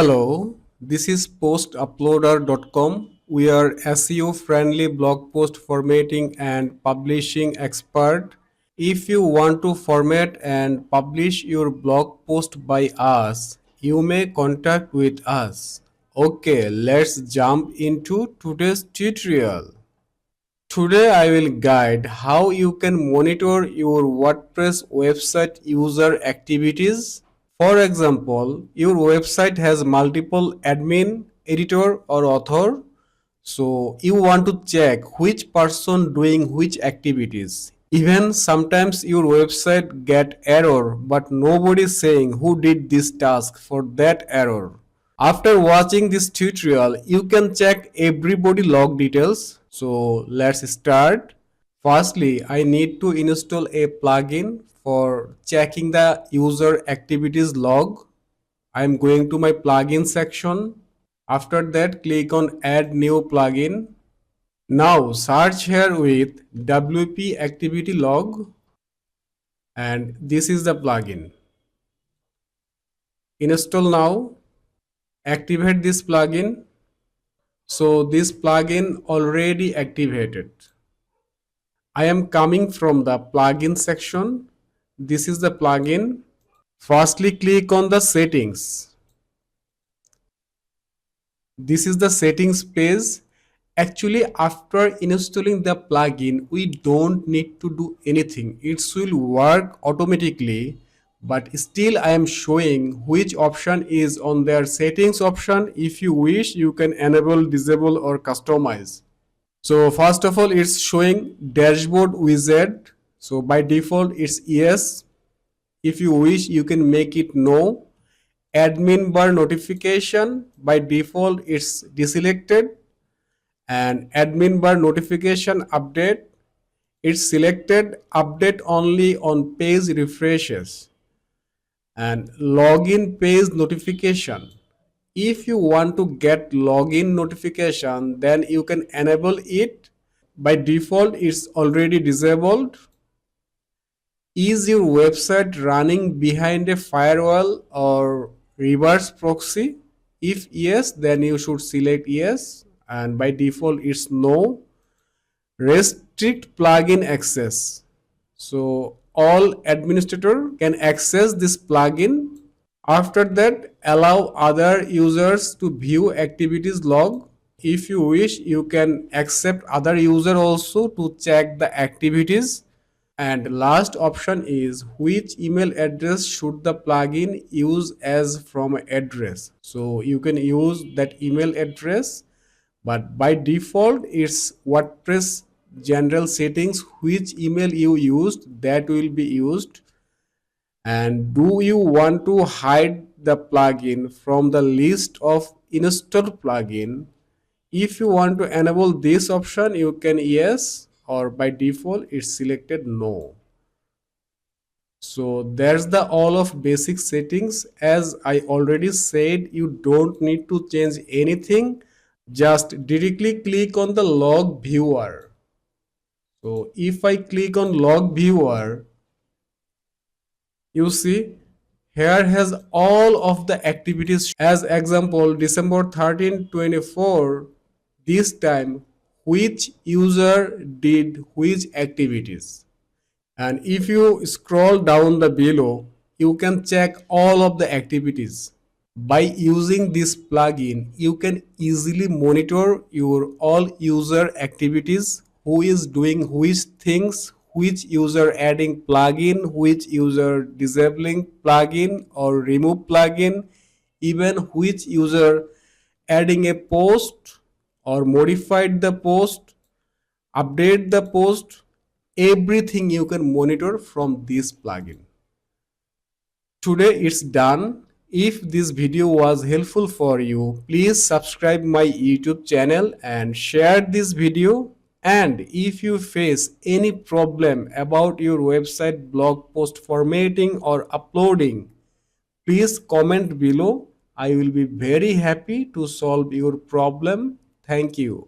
Hello, this is postuploader.com. We are SEO friendly blog post formatting and publishing expert. If you want to format and publish your blog post by us, you may contact with us. Okay, let's jump into today's tutorial. Today I will guide how you can monitor your WordPress website user activities. For example, your website has multiple admin, editor or author. So you want to check which person doing which activities. Even sometimes your website get error but nobody saying who did this task for that error. After watching this tutorial, you can check everybody log details. So let's start. Firstly, I need to install a plugin for checking the user activities log. I'm going to my plugin section. After that, click on add new plugin. Now search here with WP activity log and this is the plugin. Install now. Activate this plugin. So this plugin already activated. I am coming from the plugin section. This is the plugin. Firstly, click on the settings. This is the settings page. Actually, after installing the plugin, we don't need to do anything. It will work automatically. But still, I am showing which option is on their settings option. If you wish, you can enable, disable or customize. So first of all, it's showing dashboard wizard. So by default, it's yes. If you wish, you can make it no. Admin bar notification, by default, it's deselected. And admin bar notification update, it's selected. Update only on page refreshes. And login page notification. If you want to get login notification, then you can enable it. By default, it's already disabled. Is your website running behind a firewall or reverse proxy? If yes, then you should select yes. And by default, it's no. Restrict plugin access. So all administrator can access this plugin. After that, allow other users to view activities log. If you wish, you can accept other user also to check the activities. And last option is which email address should the plugin use as from address. So you can use that email address, but by default it's WordPress general settings. Which email you used, that will be used. And do you want to hide the plugin from the list of installed plugin? If you want to enable this option, you can yes, or by default it's selected no. So there's the all of basic settings. As I already said, you don't need to change anything. Just directly click on the log viewer. So if I click on log viewer, you see here has all of the activities. As example, December 13, 24, this time which user did which activities. And if you scroll down the below, you can check all of the activities. By using this plugin, you can easily monitor your all user activities, who is doing which things, which user adding plugin, which user disabling plugin or remove plugin, even which user adding a post or modified the post, update the post. Everything you can monitor from this plugin. Today it's done. If this video was helpful for you, please subscribe my YouTube channel and share this video. And if you face any problem about your website blog post formatting or uploading, please comment below. I will be very happy to solve your problem. Thank you.